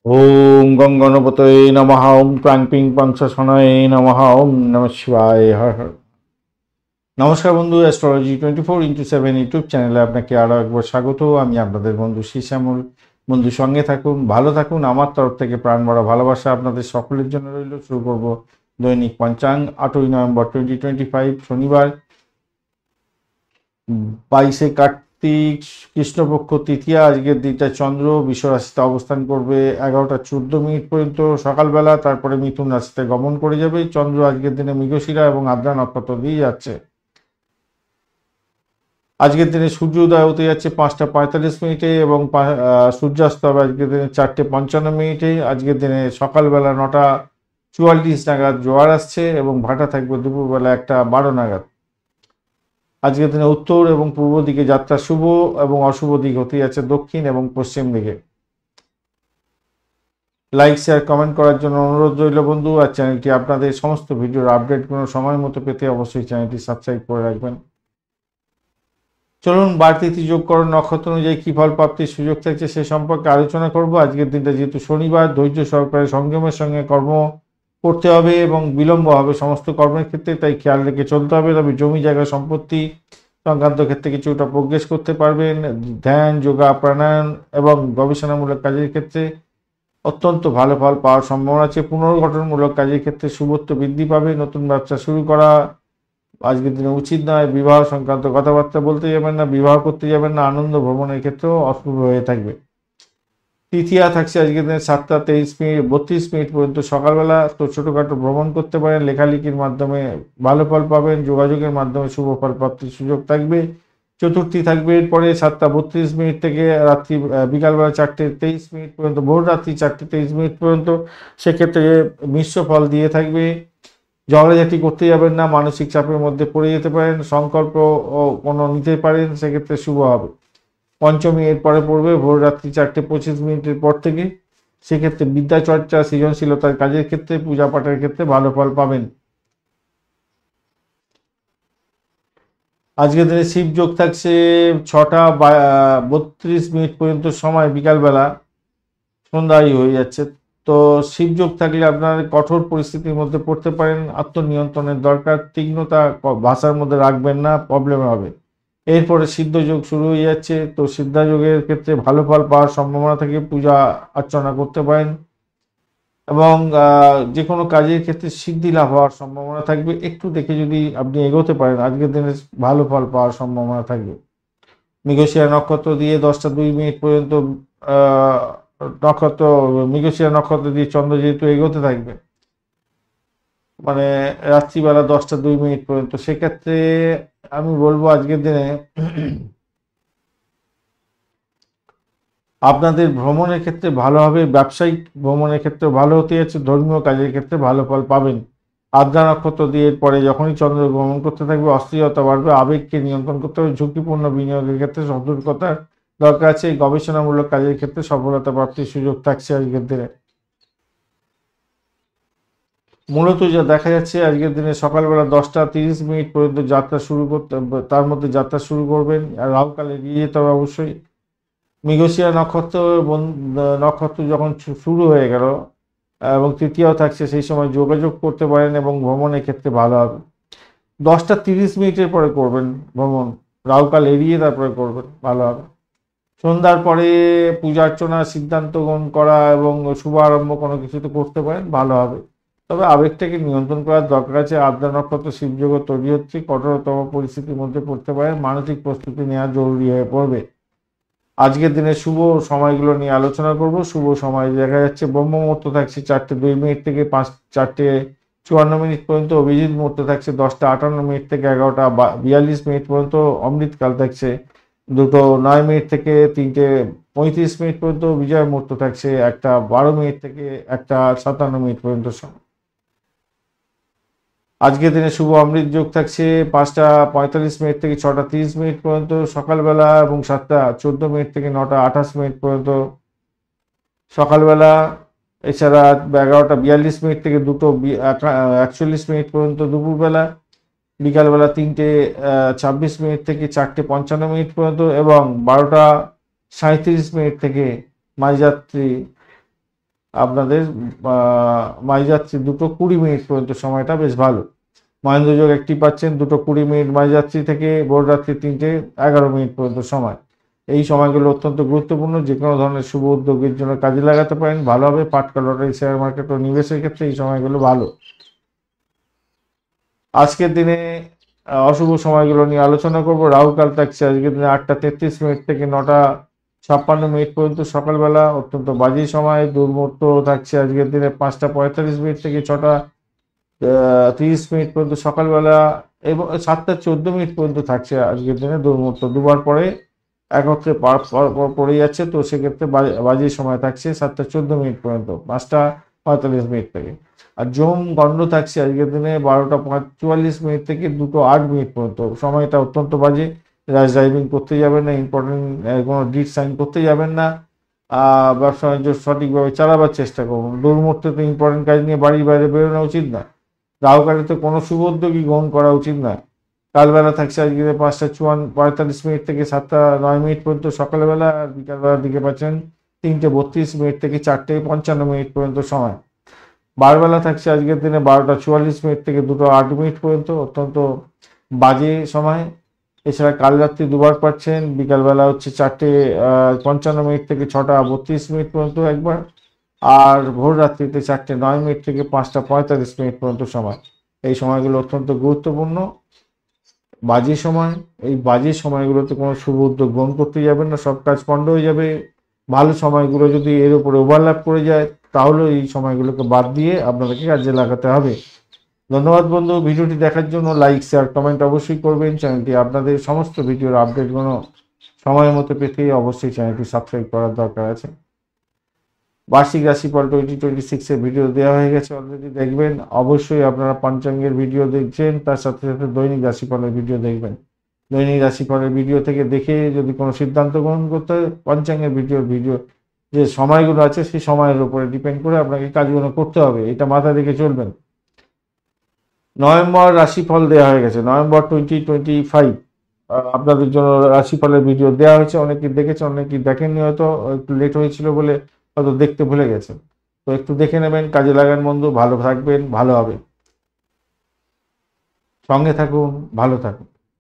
ওম গং গণপতয়ে নমঃ। ওম প্রাং পিং পাংশাসনায় নমঃ। ওম নমঃ শিবায়। হর হর। নমস্কার বন্ধু, অ্যাস্ট্রোলজি 24x7 ইউটিউব চ্যানেলে আপনাকে আরও একবার স্বাগত। আমি আপনাদের বন্ধু শ্যামল। বন্ধু সঙ্গে থাকুন, ভালো থাকুন। আমার তরফ থেকে প্রাণ ভরা ভালোবাসা আপনাদের সকলের জন্য রইল। শুরু করব দৈনিক পঞ্চাঙ্গ 8ই নভেম্বর 2025 শনিবার, 22শে কার্তিক, কৃষ্ণপক্ষ তৃতীয়া। আজকের দিনটা চন্দ্র বৃষ রাশিতে অবস্থান করবে 11টা 14 মিনিট পর্যন্ত সকালবেলা, তারপরে মিথুন রাশিতে গমন করে যাবে। চন্দ্র আজকের দিনে মৃগশিরা এবং আদ্রা নক্ষত্র দিয়ে যাচ্ছে। আজকের দিনে সূর্য উদয় হতে যাচ্ছে 5টা 45 মিনিটে এবং সূর্যাস্ত হবে আজকের দিনে 4টে 55 মিনিটে। আজকের দিনে সকালবেলা 9টা 44 নাগাদ জোয়ার আসছে এবং ভাটা থাকবে দুপুরবেলা 1টা 12 নাগাদ। আজকের দিনে উত্তর এবং পূর্ব দিকে যাত্রা শুভ এবং অশুভ দিক হতে যাচ্ছে দক্ষিণ এবং পশ্চিম দিকে। লাইক শেয়ার কমেন্ট করার জন্য অনুরোধ রইল বন্ধু। আর চ্যানেলটি আপনাদের সমস্ত ভিডিওর আপডেটগুলো সময় মতো পেতে অবশ্যই চ্যানেলটি সাবস্ক্রাইব করে রাখবেন। চলুন বাড়তি যোগকরণ নক্ষত্র অনুযায়ী কী ফল প্রাপ্তির সুযোগ থাকছে সে সম্পর্কে আলোচনা করব। আজকের দিনটা যেহেতু শনিবার, ধৈর্য সহকারে সংযমের সঙ্গে কর্ম করতে হবে এবং বিলম্ব হবে সমস্ত কর্মের ক্ষেত্রে, তাই খেয়াল রেখে চলতে হবে। তবে জমি জায়গা সম্পত্তি সংক্রান্ত ক্ষেত্রে কিছুটা প্রোগ্রেস করতে পারবেন। ধ্যান, যোগা, প্রাণায়াম এবং গবেষণামূলক কাজের ক্ষেত্রে অত্যন্ত ভালো ফল পাওয়ার সম্ভাবনা আছে। পুনর্গঠনমূলক কাজের ক্ষেত্রে শুভত্ব বৃদ্ধি পাবে। নতুন ব্যবসা শুরু করা আজকের দিনে উচিত নয়। বিবাহ সংক্রান্ত কথাবার্তা বলতে যাবেন না, বিবাহ করতে যাবেন না। আনন্দ ভ্রমণের ক্ষেত্রেও অশুভ হয়ে থাকবে। তৃতীয়া থাকছে আজকের দিনে 7টা 23 মিনিট 32 মিনিট পর্যন্ত সকালবেলা। তো ছোটোখাটো ভ্রমণ করতে পারেন, লেখালেখির মাধ্যমে ভালো ফল পাবেন, যোগাযোগের মাধ্যমে শুভ ফল প্রাপ্তির সুযোগ থাকবে। চতুর্থী থাকবে এরপরে 7টা 32 মিনিট থেকে রাত্রি বিকালবেলা 4টে 23 মিনিট পর্যন্ত, ভোর রাত্রি 4টে 23 মিনিট পর্যন্ত। সেক্ষেত্রে মিশ্র ফল দিয়ে থাকবে। ঝগড়াঝাটি করতে যাবেন না, মানসিক চাপের মধ্যে পড়ে যেতে পারেন। সংকল্প কোনো নিতে পারেন, সেক্ষেত্রে শুভ হবে। পঞ্চমী এরপরে পড়বে ভোর রাত্রি 4টে 25 মিনিটের পর থেকে। সেক্ষেত্রে বিদ্যাচর্চা, সৃজনশীলতার কাজের ক্ষেত্রে, পূজা পাঠের ক্ষেত্রে ভালো ফল পাবেন। আজকের দিনে শিব যোগ থাকছে 6টা 32 মিনিট পর্যন্ত সময়, বিকালবেলা সন্ধ্যায় হয়ে যাচ্ছে। তো শিব যোগ থাকলে আপনার কঠোর পরিস্থিতির মধ্যে পড়তে পারেন। আত্মনিয়ন্ত্রণের দরকার, তীক্ষ্ণতা ভাষার মধ্যে রাখবেন না, প্রবলেম হবে। এরপরে সিদ্ধ যোগ শুরু হয়ে যাচ্ছে। তো সিদ্ধা যোগের ক্ষেত্রে ভালো ফল পাওয়ার সম্ভাবনা থাকে। পূজা অর্চনা করতে পারেন এবং যে কোনো কাজের ক্ষেত্রে সিদ্ধি লাভ হওয়ার সম্ভাবনা থাকবে। একটু দেখে যদি আপনি এগোতে পারেন আজকের দিনে ভালো ফল পাওয়ার সম্ভাবনা থাকবে। মৃগশিরা নক্ষত্র দিয়ে 10টা 2 মিনিট পর্যন্ত আহ, নক্ষত্র মৃগশিরা নক্ষত্র দিয়ে চন্দ্র যেহেতু এগোতে থাকবে, মানে রাত্রিবেলা 10টা 2 মিনিট পর্যন্ত, সেক্ষেত্রে আমি বলবো আজকের দিনে আপনাদের ভ্রমণের ক্ষেত্রে ভালো হবে। ব্যবসায়িক ভ্রমণের ক্ষেত্রে ভালো হতে যাচ্ছে। ধর্মীয় কাজের ক্ষেত্রে ভালো ফল পাবেন। আদ্রা নক্ষত্র দিয়ে পরে যখনই চন্দ্র ভ্রমণ করতে থাকবে অস্থিরতা বাড়বে, আবেগকে নিয়ন্ত্রণ করতে হবে। ঝুঁকিপূর্ণ বিনিয়োগের ক্ষেত্রে সতর্কতার দরকার আছে। গবেষণামূলক কাজের ক্ষেত্রে সফলতা প্রাপ্তির সুযোগ থাকছে আজকের দিনে। মূলত যা দেখা যাচ্ছে আজকের দিনে সকালবেলা 10টা 30 মিনিট পর্যন্ত যাত্রা শুরু করতে, তার মধ্যে যাত্রা শুরু করবেন। আর রাহুকালে এড়িয়ে যেতে হবে অবশ্যই। মৃগশিরা নক্ষত্র যখন শুরু হয়ে গেল এবং তৃতীয় থাকছে, সেই সময় যোগাযোগ করতে পারেন এবং ভ্রমণের ক্ষেত্রে ভালো হবে। 10টা 30 মিনিটের পরে করবেন ভ্রমণ, রাহুকাল এড়িয়ে তারপরে করবেন, ভালো হবে। সন্ধ্যার পরে পূজা অর্চনা, সিদ্ধান্ত গ্রহণ করা এবং শুভ আরম্ভ কোনো কিছুতে করতে পারেন, ভালো হবে। তবে আবেগটাকে নিয়ন্ত্রণ করার দরকার আছে। আদ্রা নক্ষত্র শিবযোগ তৈরি হচ্ছে, কঠোরতম পরিস্থিতির মধ্যে পড়তে পারেন, মানসিক প্রস্তুতি নেওয়া জরুরি হয়ে পড়বে। আজকের দিনে শুভ সময়গুলো নিয়ে আলোচনা করব। শুভ সময় দেখা যাচ্ছে ব্রহ্ম মুহূর্ত থাকছে 4টে 2 মিনিট থেকে 4টে 54 মিনিট পর্যন্ত। অভিজিৎ মুহূর্ত থাকছে 10টা 58 মিনিট থেকে 11টা 42 মিনিট পর্যন্ত। অমৃতকাল থাকছে 2টো 9 মিনিট থেকে 3টে 35 মিনিট পর্যন্ত। বিজয় মুহূর্ত থাকছে 1টা 12 মিনিট থেকে 1টা 57 মিনিট পর্যন্ত। আজকের দিনে শুভ অমৃত যোগ থাকছে 5টা 45 মিনিট থেকে 6টা 30 মিনিট পর্যন্ত সকালবেলা এবং 7টা 14 মিনিট থেকে 9টা 28 মিনিট পর্যন্ত সকালবেলা। এছাড়া 11টা 42 মিনিট থেকে 2টো 41 মিনিট পর্যন্ত দুপুরবেলা। বিকালবেলা 3টে 26 মিনিট থেকে 4টে 55 মিনিট পর্যন্ত এবং 12টা 37 মিনিট থেকে মাঝরাত্রি আপনাদের মাঝরাত্রি 2:20 পর্যন্ত সময়টা বেশ ভালো। মহেন্দ্রযোগ একটি পাচ্ছেন 2:20 মাঝরাত্রি থেকে ভোর রাত্রি 3:11 পর্যন্ত সময়। এই সময়গুলো অত্যন্ত গুরুত্বপূর্ণ, যে কোনো ধরনের শুভ উদ্যোগের জন্য কাজে লাগাতে পারেন, ভালো হবে। পাটকা লটারি, শেয়ার মার্কেট ও নিবেশের ক্ষেত্রে এই সময়গুলো ভালো। আজকের দিনে অশুভ সময়গুলো নিয়ে আলোচনা করব। রাহুকাল থাকছে আজকের দিনে 8:33 থেকে 9:56 পর্যন্ত সকালবেলা, অত্যন্ত বাজে সময়। দুর্মুহূর্ত থাকছে আজকের দিনে 5:45 থেকে 6:30 পর্যন্ত সকালবেলা, এবং 7:14 পর্যন্ত থাকছে আজকের দিনে দুর্মুহূর্ত। দুবার পরে একত্রে পড়ে যাচ্ছে, তো সেক্ষেত্রে বাজে সময় থাকছে 7:14 পর্যন্ত 5:45 থেকে। আর যম গণ্ড থাকছে আজকের দিনে 12:44 থেকে 2:08 পর্যন্ত। সময়টা অত্যন্ত বাজে। র্যাশ ড্রাইভিং করতে যাবেন না, ইম্পর্টেন্ট কোনো ডিড সাইন করতে যাবেন না। ব্যবসা বাণিজ্য সঠিকভাবে চালাবার চেষ্টা করুন। দুর্মুহূর্তে ইম্পর্টেন্ট কাজ নিয়ে বাড়ির বাইরে বেরোনো উচিত না। রাহুকালে কোনো শুভ উদ্যোগই গ্রহণ করা উচিত না। কালবেলা থাকছে আজকে 5:45 থেকে 7:09 পর্যন্ত সকালবেলা, আর বিকালবেলার দিকে পাচ্ছেন 3:32 থেকে 4:55 পর্যন্ত সময়। বারবেলা থাকছে আজকের দিনে 12:44 থেকে 2:08 পর্যন্ত, অত্যন্ত বাজে সময়। এছাড়া কাল রাত্রি দুবার পাচ্ছেন, বিকালবেলা হচ্ছে 4:55 থেকে 6:32 পর্যন্ত একবার, আর ভোর রাত্রিতে 4:09 থেকে 5:45 পর্যন্ত সময়। এই সময়গুলো অত্যন্ত গুরুত্বপূর্ণ, বাজে সময়। এই বাজে সময়গুলোতে কোনো শুভ উদ্যোগ গ্রহণ করতে যাবেন না, সব কাজ পণ্ড হয়ে যাবে। ভালো সময়গুলো যদি এর উপরে ওভারল্যাপ করে যায়, তাহলে এই সময়গুলোকে বাদ দিয়ে আপনাদেরকে কাজে লাগাতে হবে। ধন্যবাদ বন্ধু, ভিডিওটি দেখার জন্য। লাইক, শেয়ার, কমেন্ট অবশ্যই করবেন। চ্যানেলটি আপনাদের সমস্ত ভিডিওর আপডেটগুলো সময় মতো পেতে অবশ্যই চ্যানেলটি সাবস্ক্রাইব করার দরকার আছে। বার্ষিক রাশিফল 2026 ভিডিও দেওয়া হয়ে গেছে অলরেডি, দেখবেন। অবশ্যই আপনারা পঞ্চাঙ্গের ভিডিও দেখছেন, তার সাথে সাথে দৈনিক রাশিফলের ভিডিও দেখবেন। দৈনিক রাশিফলের ভিডিও থেকে দেখে যদি কোনো সিদ্ধান্ত গ্রহণ করতে হয়, পঞ্চাঙ্গের ভিডিও যে সময়গুলো আছে সেই সময়ের উপরে ডিপেন্ড করে আপনাকে কাজগুলো করতে হবে, এটা মাথায় রেখে চলবেন। নভেম্বর রাশিফল দেওয়া হয়ে গেছে, নভেম্বর 2025 আপনাদের জন্য রাশিফলের ভিডিও দেওয়া হয়েছে। অনেকেই দেখেছেন, অনেকেই দেখেননি, হয়তো একটু লেট হয়েছিল বলে হয়তো দেখতে ভুলে গেছেন। তো একটু দেখে নেবেন, কাজে লাগান বন্ধু। ভালো থাকবেন, ভালো হবে। সঙ্গে থাকুন, ভালো থাকুন।